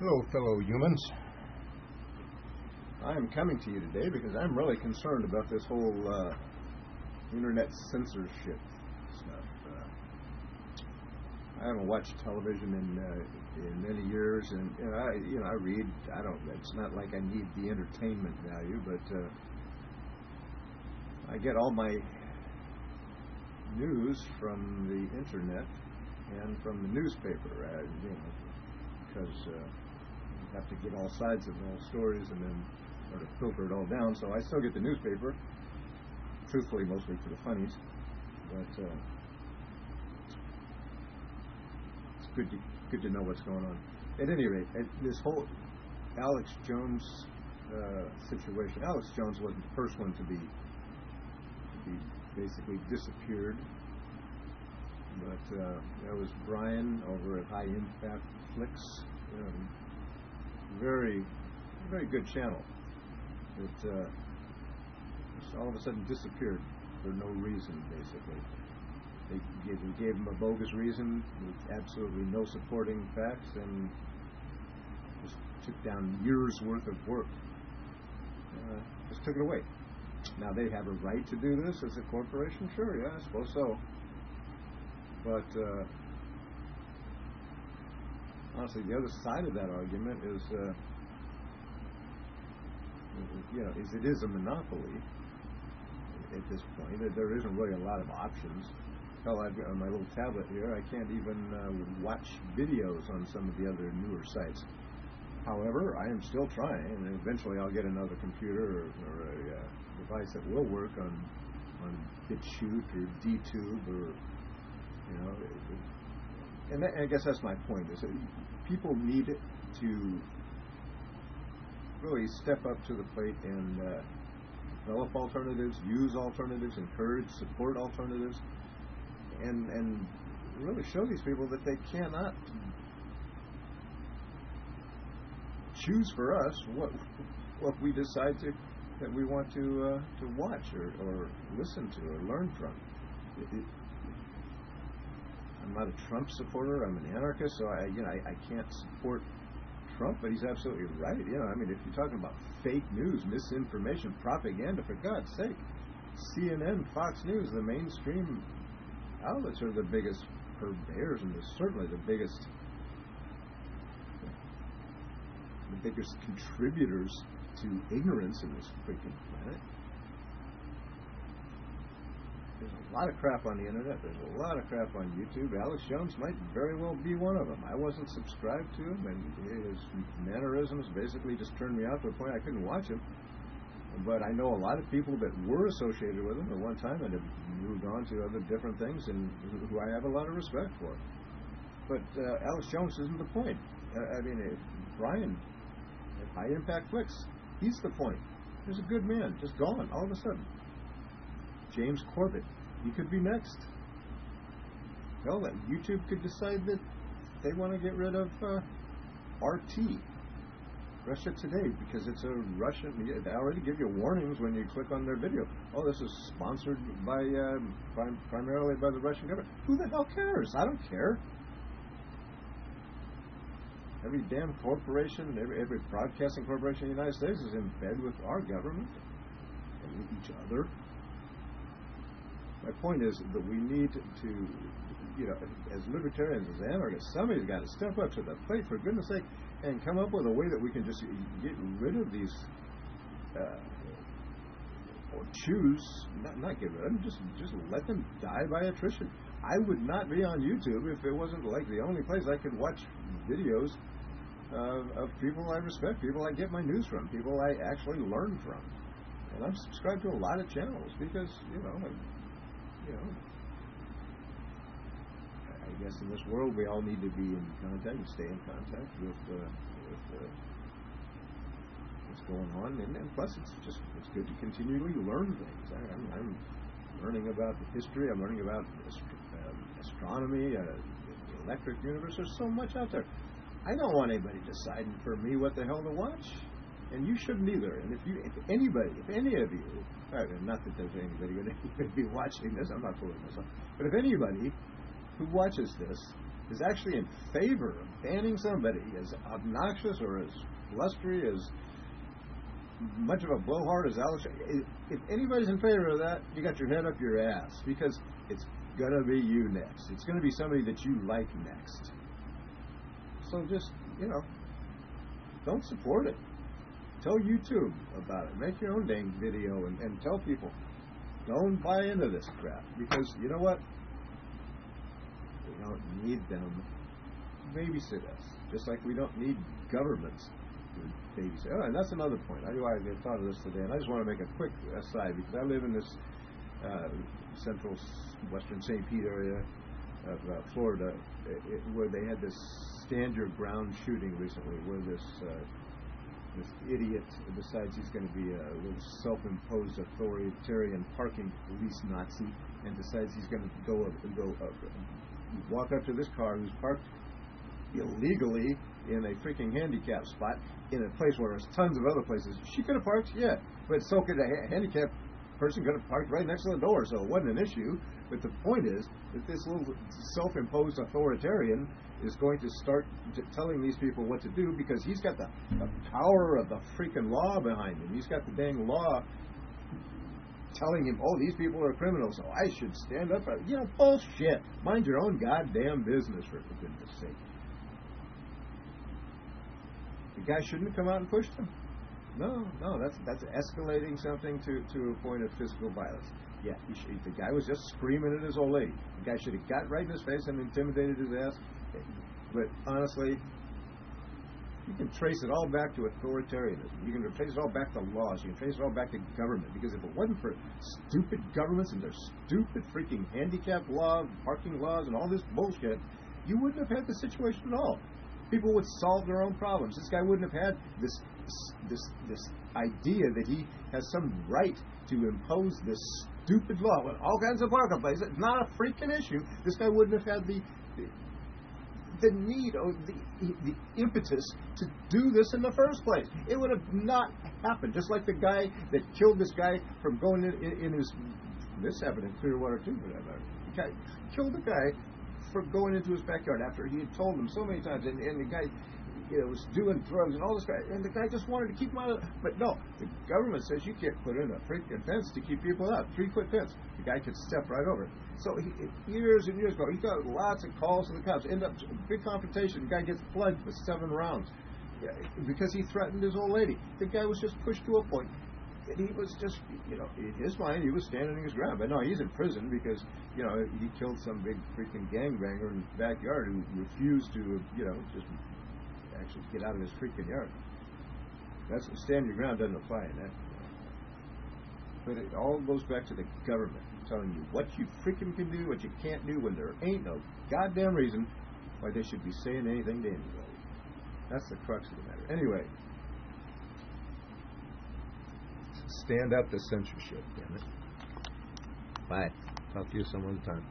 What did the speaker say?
Hello, fellow humans. I am coming to you today because I'm really concerned about this whole internet censorship stuff. I haven't watched television in many years, and I read. I don't. It's not like I need the entertainment value, but I get all my news from the internet and from the newspaper. Because you have to get all sides of all stories and then sort of filter it all down. So I still get the newspaper, truthfully, mostly for the funnies, but it's good to know what's going on. At any rate, this whole Alex Jones situation. Alex Jones wasn't the first one to be basically disappeared. But there was Brian over at High Impact Flicks, very, very good channel. It just all of a sudden disappeared for no reason, basically. They gave him a bogus reason with absolutely no supporting facts, and just took down years' worth of work. Just took it away. Now, they have a right to do this as a corporation? Sure, yeah, I suppose so. But honestly, the other side of that argument is, it is a monopoly at this point. There isn't really a lot of options. Hell, I've got on my little tablet here, I can't even watch videos on some of the other newer sites. However, I am still trying, and eventually I'll get another computer or a device that will work on BitChute or DTube or. I guess that's my point, is that people need to really step up to the plate and develop alternatives, use alternatives, encourage, support alternatives, and really show these people that they cannot choose for us what we decide that we want to watch or listen to or learn from. I'm not a Trump supporter. I'm an anarchist, so I can't support Trump, but he's absolutely right. If you're talking about fake news, misinformation, propaganda, for God's sake, CNN, Fox News, the mainstream outlets are the biggest purveyors, and they're certainly the biggest contributors to ignorance in this freaking planet. There's a lot of crap on the internet. There's a lot of crap on YouTube. Alex Jones might very well be one of them. I wasn't subscribed to him, and his mannerisms basically just turned me out to a point I couldn't watch him. But I know a lot of people that were associated with him at one time and have moved on to other different things, and who I have a lot of respect for. But Alex Jones isn't the point. Brian at High Impact Flicks, he's the point. He's a good man, just gone all of a sudden. James Corbett, he could be next. Well, YouTube could decide that they want to get rid of RT, Russia Today, because it's a Russian. They already give you warnings when you click on their video. Oh, this is sponsored by primarily by the Russian government. Who the hell cares? I don't care. Every damn corporation, every broadcasting corporation in the United States is in bed with our government and with each other. My point is that we need to, as libertarians, as anarchists, somebody's got to step up to the plate, for goodness sake, and come up with a way that we can just get rid of these, or choose, not get rid of them, just let them die by attrition. I would not be on YouTube if it wasn't like the only place I could watch videos of people I respect, people I get my news from, people I actually learn from. And I'm subscribed to a lot of channels because, I guess in this world we all need to be in contact and stay in contact with what's going on, and plus it's good to continually learn things. I'm learning about the history. I'm learning about astronomy, the electric universe. There's so much out there. I don't want anybody deciding for me what the hell to watch. And you shouldn't either. And if any of you, not that there's anybody going to be watching this, I'm not fooling myself, but if anybody who watches this is actually in favor of banning somebody as obnoxious or as blustery, as much of a blowhard as Alex, if anybody's in favor of that, you got your head up your ass, because it's gonna be you next. It's gonna be somebody that you like next. So just, don't support it. Tell YouTube about it. Make your own dang video and tell people, don't buy into this crap, because you know what? We don't need them to babysit us, just like we don't need governments to babysit. Oh, and that's another point. I thought of this today, and I just want to make a quick aside, because I live in this central western St. Pete area of Florida, where they had this stand your ground shooting recently, where this idiot decides he's going to be a little self-imposed authoritarian parking police Nazi, and decides he's going to walk up to this car who's parked illegally in a freaking handicap spot in a place where there's tons of other places she could have parked, yeah, but so could a handicapped person could have parked right next to the door, so it wasn't an issue. But the point is that this little self-imposed authoritarian is going to start telling these people what to do, because he's got the power of the freaking law behind him. He's got the dang law telling him, oh, these people are criminals, so I should stand up. Bullshit. Mind your own goddamn business, for goodness sake. The guy shouldn't have come out and pushed him. No, that's escalating something to a point of physical violence. Yeah, the guy was just screaming at his old lady. The guy should have got right in his face and intimidated his ass. But honestly, you can trace it all back to authoritarianism. You can trace it all back to laws. You can trace it all back to government. Because if it wasn't for stupid governments and their stupid freaking handicap law, parking laws, and all this bullshit, you wouldn't have had the situation at all. People would solve their own problems. This guy wouldn't have had this idea that he has some right to impose this stupid law in all kinds of parking places. It's not a freaking issue. This guy wouldn't have had the need or the impetus to do this in the first place. It would have not happened. Just like the guy that killed this guy from going in his... This happened in Clearwater too, for that matter. The guy killed the guy for going into his backyard after he had told him so many times, and the guy was doing drugs and all this guy, and the guy just wanted to keep him out of it. But no, the government says you can't put in a freaking fence to keep people out, 3-foot fence. The guy could step right over it. So years and years ago, he got lots of calls to the cops. End up big confrontation. The guy gets plugged with 7 rounds because he threatened his old lady. The guy was just pushed to a point. He was just, in his mind, he was standing his ground. But no, he's in prison because, he killed some big freaking gangbanger in the backyard who refused to, just actually get out of his freaking yard. That's stand your ground doesn't apply in that. But it all goes back to the government telling you what you freaking can do, what you can't do, when there ain't no goddamn reason why they should be saying anything to anybody. That's the crux of the matter. Anyway. Stand up to censorship, damn it. Bye. Talk to you some other time.